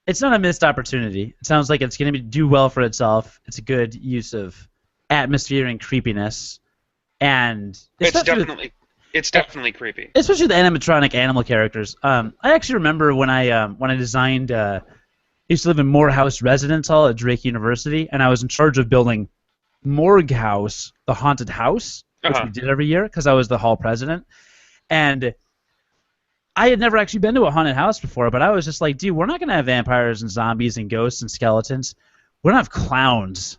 It's not a missed opportunity. It sounds like it's going to do well for itself. It's a good use of atmosphere and creepiness, and It's especially with, definitely it's definitely creepy. especially the animatronic animal characters. I actually remember when I designed. I used to live in Morehouse Residence Hall at Drake University, and I was in charge of building Morgue House, the haunted house, which Uh-huh. we did every year because I was the hall president. And I had never actually been to a haunted house before, but I was just like, dude, we're not gonna have vampires and zombies and ghosts and skeletons. We're gonna have clowns.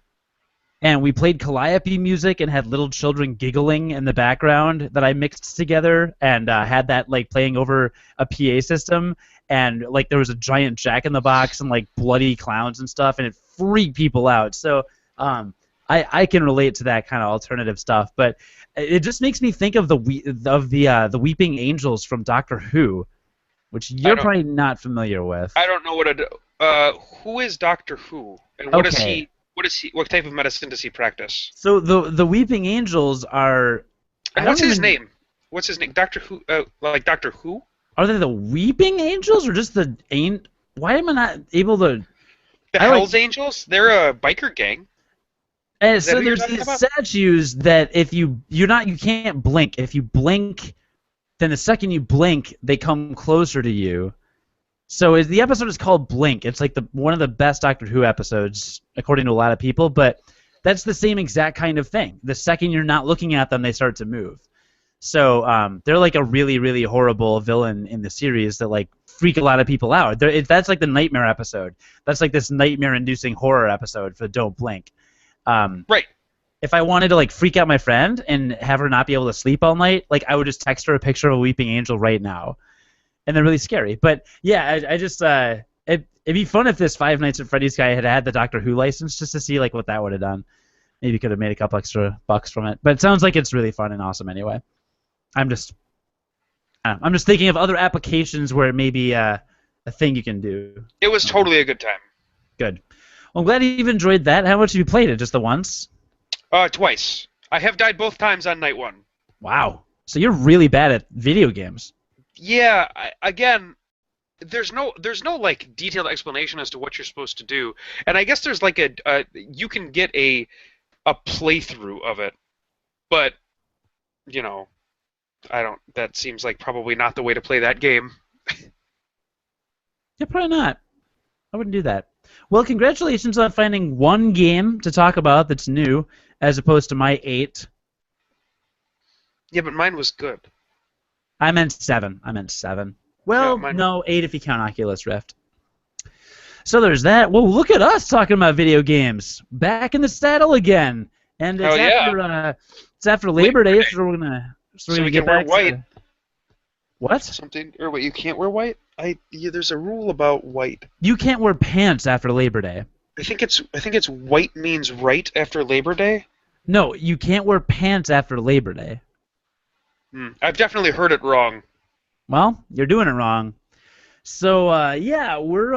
And we played calliope music and had little children giggling in the background that I mixed together and had that like playing over a PA system. And like there was a giant Jack in the Box and like bloody clowns and stuff, and it freaked people out. So I can relate to that kind of alternative stuff, but it just makes me think of the Weeping Angels from Doctor Who, which I you're don't probably not familiar with. I don't know who is Doctor Who and Okay, what type of medicine does he practice? so the Weeping Angels are I And don't what's his even name? What's his name? Doctor Who like Doctor Who? are they the Weeping Angels or just the ain't? Why am I not able to? The I like Hells Angels? They're a biker gang. Is that so who you're there's talking these about? statues that if you can't blink. If you blink, then the second you blink, they come closer to you. So the episode is called Blink. It's like one of the best Doctor Who episodes, according to a lot of people. But that's the same exact kind of thing. The second you're not looking at them, they start to move. So they're like a really, really horrible villain in the series that like freak a lot of people out. That's like the nightmare episode. That's like this nightmare-inducing horror episode for Don't Blink. Um, Right. if I wanted to like freak out my friend and have her not be able to sleep all night, like I would just text her a picture of a weeping angel right now, and they're really scary. But yeah, I just it'd be fun if this Five Nights at Freddy's guy had the Doctor Who license just to see like what that would have done. Maybe could have made a couple extra bucks from it. But it sounds like it's really fun and awesome anyway. I'm just I'm just thinking of other applications where it may be a thing you can do. It was totally a good time. Good. Well, I'm glad you've enjoyed that. How much have you played it? Just the once? Twice. I have died both times on night one. Wow. So you're really bad at video games. Yeah, again, there's no like detailed explanation as to what you're supposed to do, and I guess there's like you can get a playthrough of it, but you know, I don't. That seems like probably not the way to play that game. Yeah, probably not. I wouldn't do that. Well, congratulations on finding one game to talk about that's new, as opposed to my 8. Yeah, but mine was good. I meant 7. I meant 7. Yeah, Well, mine. no, 8 if you count Oculus Rift. So there's that. Well, look at us talking about video games. Back in the saddle again. And Oh yeah, it's after Labor Day, so we're so gonna we get can wear back white. to what? Something or what? You can't wear white. There's a rule about white. You can't wear pants after Labor Day. I think it's white means right after Labor Day. No, you can't wear pants after Labor Day. I've definitely heard it wrong. Well, you're doing it wrong. So yeah, we're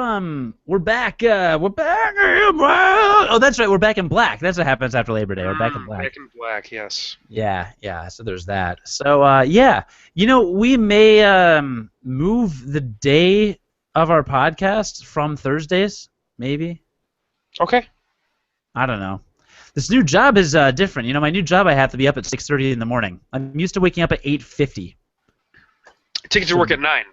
back. We're back. Oh, that's right. We're back in black. That's what happens after Labor Day. We're back in black. Back in black, yes. Yeah, yeah. So there's that. So yeah, we may move the day of our podcast from Thursdays, maybe. Okay. I don't know. This new job is different. My new job, I have to be up at 6:30 in the morning. I'm used to waking up at 8:50. Ticket to work at 9.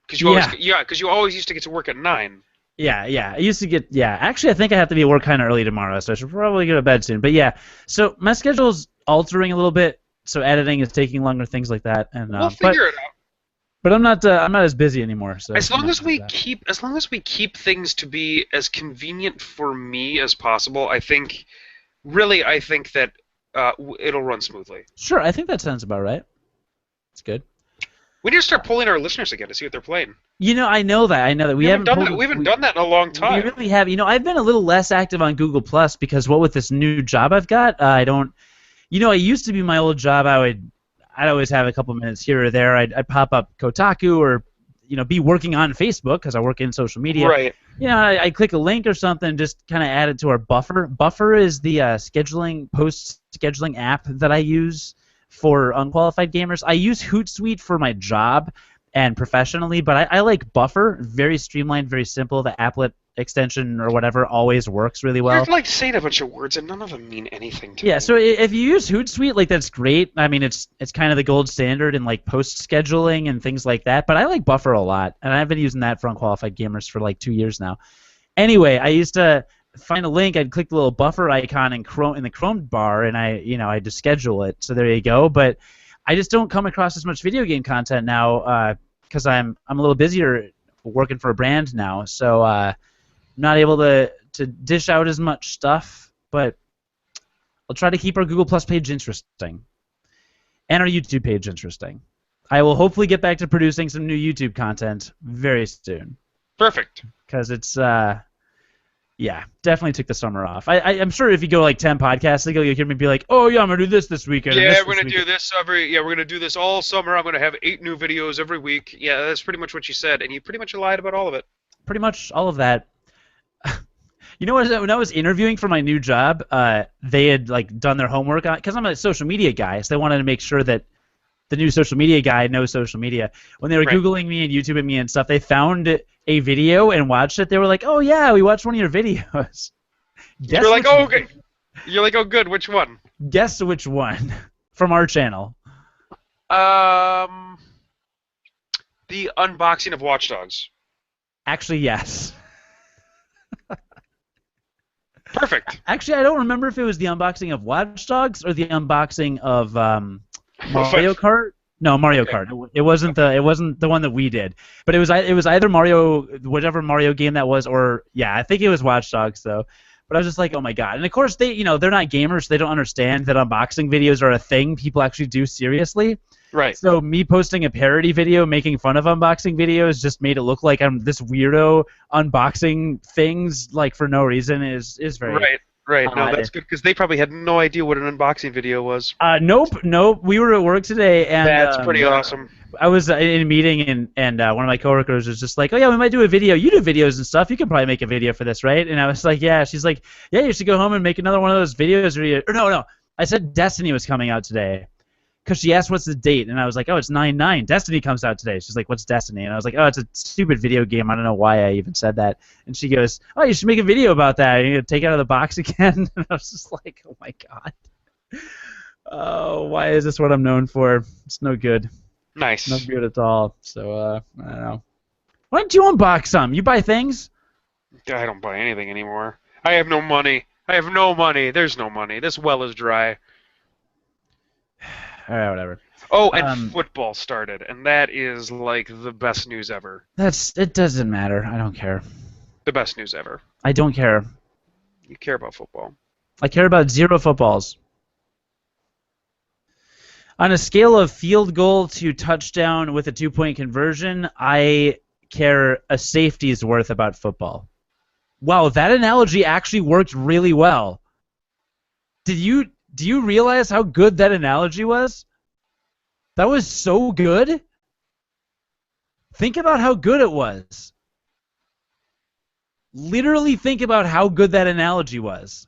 Because you always used to get to work at 9. Yeah, yeah. I used to get Actually, I think I have to be at work kind of early tomorrow, so I should probably go to bed soon. But yeah, so my schedule's altering a little bit. So editing is taking longer, things like that. And We'll figure it out. but I'm not as busy anymore. So As long as we keep things to be as convenient for me as possible, I think that it'll run smoothly. Sure, I think that sounds about right. It's good. We need to start polling our listeners again to see what they're playing. You know, I know that. I know that we haven't done pulled. that. We haven't done that in a long We time. really have. You know, I've been a little less active on Google Plus because what with this new job I've got, I don't. You know, I used to be my old job. I'd always have a couple minutes here or there. I'd pop up Kotaku or, you know, be working on Facebook because I work in social media. Right. You know, I click a link or something, just kind of add it to our Buffer. Buffer is the post-scheduling app that I use for unqualified gamers. I use Hootsuite for my job and professionally, but I like Buffer. Very streamlined, very simple. The applet extension or whatever always works really well. You're like saying a bunch of words and none of them mean anything to me. Yeah, so if you use Hootsuite, like that's great. I mean, it's kind of the gold standard in like post scheduling and things like that. But I like Buffer a lot, and I've been using that for unqualified gamers for like 2 years now. Anyway, I used to find a link. I'd click the little Buffer icon in the Chrome bar, and I just schedule it. So there you go. But I just don't come across as much video game content now because I'm a little busier working for a brand now. So I'm not able to dish out as much stuff, but I'll try to keep our Google Plus page interesting and our YouTube page interesting. I will hopefully get back to producing some new YouTube content very soon. Perfect. Because it's, yeah, definitely took the summer off. I'm sure if you go like 10 podcasts ago, you'll hear me be like, oh, yeah, I'm going to do this weekend. Yeah, we're going to do this we're going to do this all summer. I'm going to have 8 new videos every week. Yeah, that's pretty much what you said, and you pretty much lied about all of it. Pretty much all of that. You know what? When I was interviewing for my new job, they had like done their homework on because I'm a social media guy, so they wanted to make sure that the new social media guy knows social media. When they were Googling me and YouTubing me and stuff, they found a video and watched it. They were like, "Oh yeah, we watched one of your videos." You're like, "Oh, okay." You're like, "Oh, good. Which one?" Guess which one from our channel. The unboxing of Watch Dogs. Actually, yes. Perfect. Actually, I don't remember if it was the unboxing of Watch Dogs or the unboxing of Mario Kart. No, Mario Kart. It wasn't the one that we did, but it was either Mario, whatever Mario game that was, or yeah, I think it was Watch Dogs though. But I was just like, oh my god! And of course they're not gamers, so they don't understand that unboxing videos are a thing people actually do seriously. Right. So me posting a parody video making fun of unboxing videos just made it look like I'm this weirdo unboxing things like for no reason is very right. No, that's good because they probably had no idea what an unboxing video was. Nope. We were at work today and that's pretty awesome. I was in a meeting and one of my coworkers was just like, oh yeah, we might do a video. You do videos and stuff. You can probably make a video for this, right? And I was like, yeah. She's like, yeah, you should go home and make another one of those videos. Or no. I said Destiny was coming out today. Because she asked what's the date, and I was like, oh, it's 9/9. Destiny comes out today. She's like, what's Destiny? And I was like, oh, it's a stupid video game. I don't know why I even said that. And she goes, oh, you should make a video about that. You're going to take it out of the box again? And I was just like, oh, my God. Oh, why is this what I'm known for? It's no good. Nice. No good at all. So, I don't know. Why don't you unbox some? You buy things? I don't buy anything anymore. I have no money. There's no money. This well is dry. All right, whatever. Oh, and football started, and that is like the best news ever. It doesn't matter. I don't care. The best news ever. I don't care. You care about football. I care about 0 footballs. On a scale of field goal to touchdown with a 2-point conversion, I care a safety's worth about football. Wow, that analogy actually worked really well. Do you realize how good that analogy was? That was so good. Think about how good it was. Literally think about how good that analogy was.